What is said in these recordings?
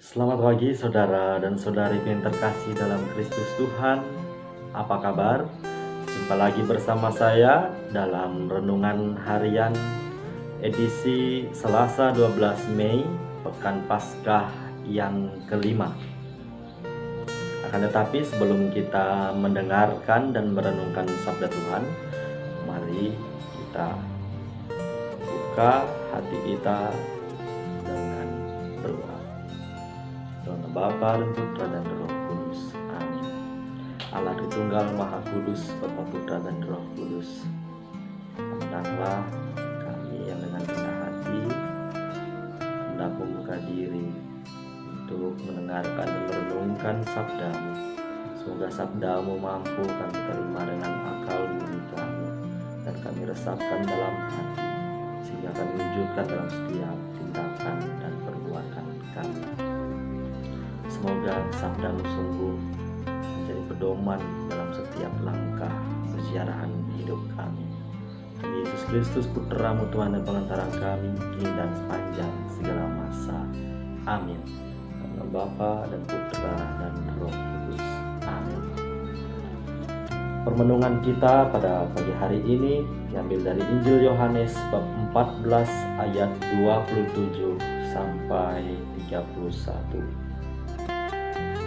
Selamat pagi saudara dan saudariku yang terkasih dalam Kristus Tuhan. Apa kabar? Jumpa lagi bersama saya dalam Renungan Harian edisi Selasa 12 Mei, Pekan Paskah yang kelima. Akan tetapi sebelum kita mendengarkan dan merenungkan sabda Tuhan, mari kita buka hati kita dengan berdoa. Dalam Bapa dan Putra dan Roh Kudus. Amin. Allah Tritunggal Maha Kudus, Bapa, Putra dan Roh Kudus, hendaklah kami yang dengan rendah hati hendak membuka diri untuk mendengarkan dan merenungkan sabdamu. Semoga sabdamu mampu kami terima dengan akal budi kami, dan kami resapkan dalam hati, sehingga kami wujudkan dalam setiap tindakan dan perbuatan kami. Semoga sabdamu sungguh menjadi pedoman dalam setiap langkah perjalanan hidup kami. Demi Yesus Kristus, Putramu Tuhan dan Pengantara kami, kini dan sepanjang segala masa. Amin. Dalam Bapa dan Putra dan Roh Kudus. Amin. Permenungan kita pada pagi hari ini diambil dari Injil Yohanes bab 14 ayat 27 sampai 31.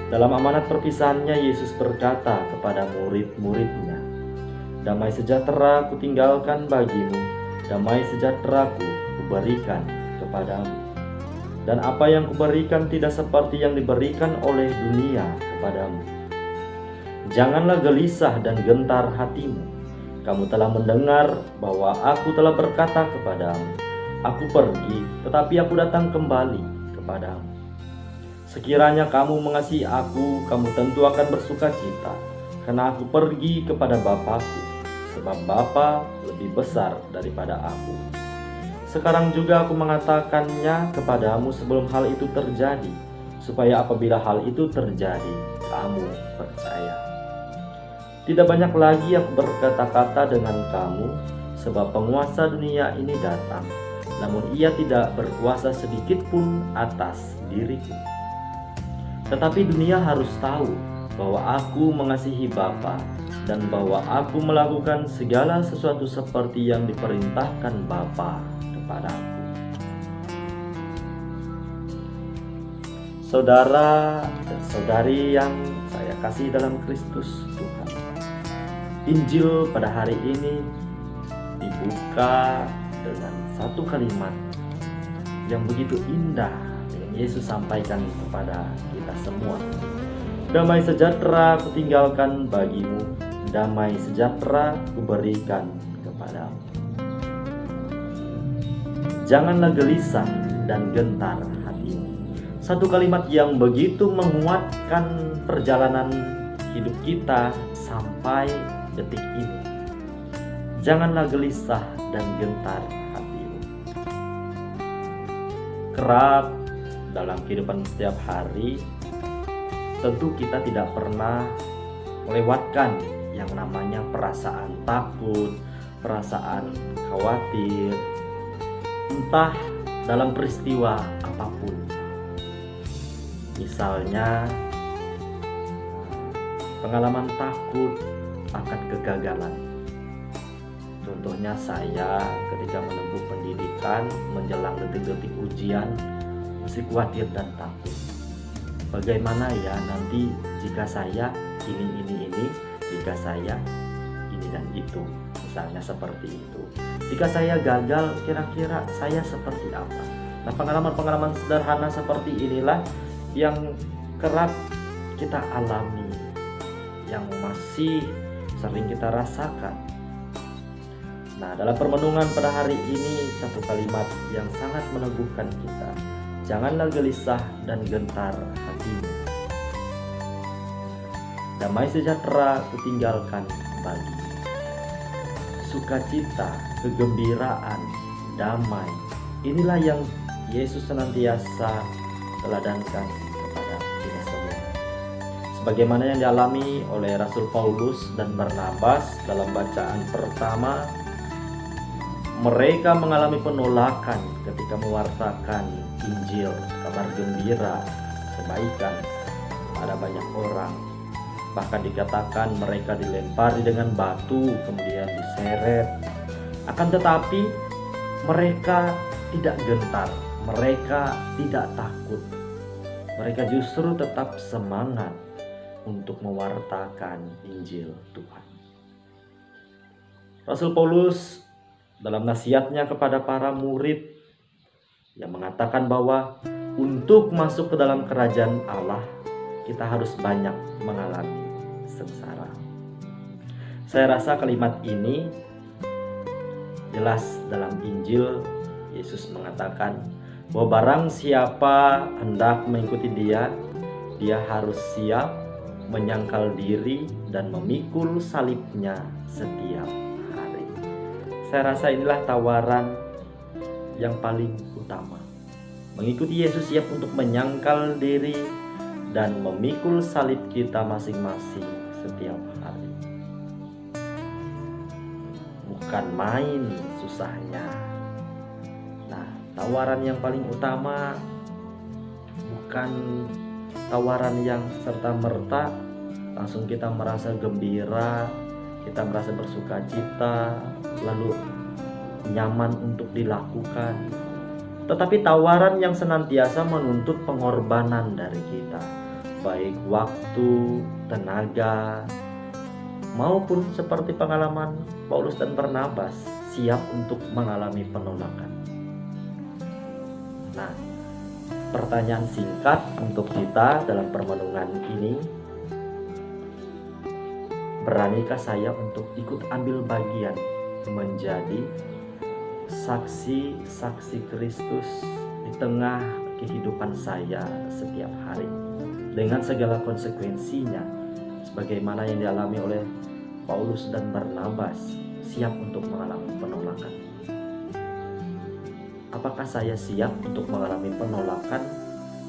Dalam amanat perpisahannya, Yesus berkata kepada murid-muridnya, "Damai sejahtera kutinggalkan bagimu, damai sejahtera kuberikan kepadamu. Dan apa yang kuberikan tidak seperti yang diberikan oleh dunia kepadamu. Janganlah gelisah dan gentar hatimu. Kamu telah mendengar bahwa aku telah berkata kepadamu, aku pergi, tetapi aku datang kembali kepadamu. Sekiranya kamu mengasihi aku, kamu tentu akan bersuka cita, karena aku pergi kepada Bapa-Ku, sebab Bapa lebih besar daripada aku. Sekarang juga aku mengatakannya kepadamu sebelum hal itu terjadi, supaya apabila hal itu terjadi, kamu percaya. Tidak banyak lagi aku berkata-kata dengan kamu, sebab penguasa dunia ini datang, namun ia tidak berkuasa sedikit pun atas diriku. Tetapi dunia harus tahu bahwa aku mengasihi Bapa, dan bahwa aku melakukan segala sesuatu seperti yang diperintahkan Bapa kepadaku." Saudara dan saudari yang saya kasih dalam Kristus Tuhan, Injil pada hari ini dibuka dengan satu kalimat yang begitu indah yang Yesus sampaikan kepada kita semua. Damai sejahtera kutinggalkan bagimu, damai sejahtera kuberikan kepadamu. Janganlah gelisah dan gentar hatimu. Satu kalimat yang begitu menguatkan perjalanan hidup kita sampai detik ini. Janganlah gelisah dan gentar hatimu. Kerap dalam kehidupan setiap hari, tentu kita tidak pernah melewatkan yang namanya perasaan takut, perasaan khawatir, entah dalam peristiwa apapun. Misalnya, pengalaman takut akan kegagalan. Contohnya saya ketika menempuh pendidikan menjelang detik-detik ujian, masih khawatir dan takut. Bagaimana ya nanti jika saya ini, jika saya ini dan itu, misalnya seperti itu. Jika saya gagal, kira-kira saya seperti apa? Nah, pengalaman-pengalaman sederhana seperti inilah yang kerap kita alami, yang masih sering kita rasakan. Nah, dalam permenungan pada hari ini, satu kalimat yang sangat meneguhkan kita. Janganlah gelisah dan gentar hatimu. Damai sejahtera kutinggalkan bagimu. Sukacita, kegembiraan, damai, inilah yang Yesus senantiasa teladankan kepada kita semua. Sebagaimana yang dialami oleh Rasul Paulus dan Barnabas dalam bacaan pertama, mereka mengalami penolakan ketika mewartakan Injil, kabar gembira kebaikan pada banyak orang. Bahkan dikatakan mereka dilempari dengan batu, kemudian diseret. Akan tetapi mereka tidak gentar, mereka tidak takut. Mereka justru tetap semangat untuk mewartakan Injil Tuhan. Rasul Paulus dalam nasihatnya kepada para murid yang mengatakan bahwa untuk masuk ke dalam kerajaan Allah, kita harus banyak mengalami sengsara. Saya rasa kalimat ini jelas dalam Injil. Yesus mengatakan bahwa barang siapa hendak mengikuti dia harus siap menyangkal diri dan memikul salibnya setiap hari. Saya rasa inilah tawaran yang paling utama. Mengikuti Yesus siap untuk menyangkal diri dan memikul salib kita masing-masing setiap hari. Bukan main susahnya. Nah, tawaran yang paling utama bukan tawaran yang serta-merta langsung kita merasa gembira, kita merasa bersuka cita, lalu nyaman untuk dilakukan. Tetapi tawaran yang senantiasa menuntut pengorbanan dari kita, baik waktu, tenaga, maupun seperti pengalaman Paulus dan Barnabas, siap untuk mengalami penolakan. Nah, pertanyaan singkat untuk kita dalam permenungan ini, beranikah saya untuk ikut ambil bagian menjadi saksi-saksi Kristus di tengah kehidupan saya setiap hari, dengan segala konsekuensinya, sebagaimana yang dialami oleh Paulus dan Barnabas, siap untuk mengalami penolakan. Apakah saya siap untuk mengalami penolakan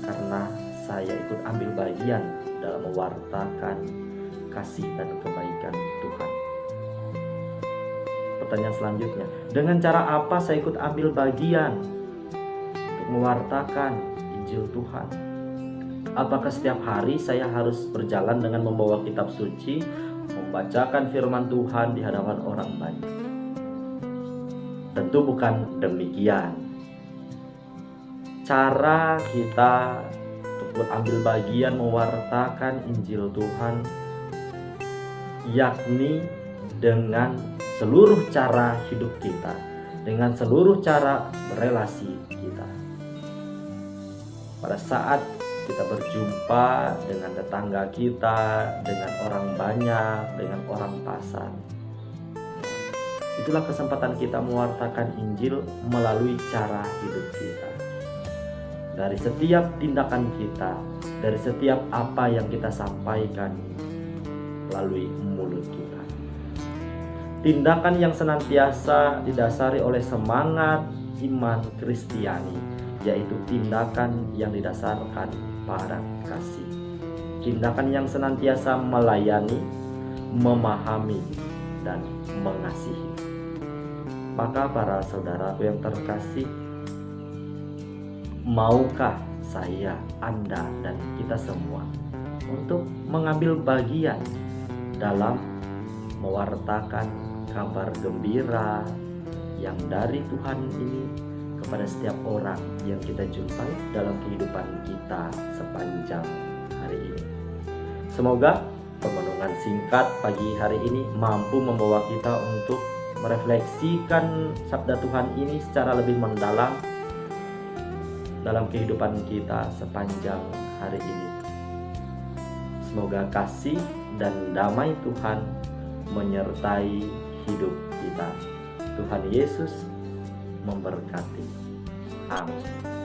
karena saya ikut ambil bagian dalam mewartakan kasih dan kebaikan Tuhan? Pertanyaan selanjutnya, dengan cara apa saya ikut ambil bagian untuk mewartakan Injil Tuhan? Apakah setiap hari saya harus berjalan dengan membawa kitab suci, membacakan firman Tuhan di hadapan orang banyak? Tentu bukan demikian. Cara kita untuk ambil bagian mewartakan Injil Tuhan yakni dengan seluruh cara hidup kita, dengan seluruh cara berelasi kita. Pada saat kita berjumpa dengan tetangga kita, dengan orang banyak, dengan orang pasar, itulah kesempatan kita mewartakan Injil melalui cara hidup kita. Dari setiap tindakan kita, dari setiap apa yang kita sampaikan melalui mulut kita. Tindakan yang senantiasa didasari oleh semangat iman Kristiani, yaitu tindakan yang didasarkan pada kasih. Tindakan yang senantiasa melayani, memahami, dan mengasihi. Maka para saudaraku yang terkasih, maukah saya, Anda, dan kita semua untuk mengambil bagian dalam mewartakan kabar gembira yang dari Tuhan ini kepada setiap orang yang kita jumpai dalam kehidupan kita sepanjang hari ini? Semoga permenungan singkat pagi hari ini mampu membawa kita untuk merefleksikan sabda Tuhan ini secara lebih mendalam dalam kehidupan kita sepanjang hari ini. Semoga kasih dan damai Tuhan menyertai hidup kita. Tuhan Yesus memberkati. Amin.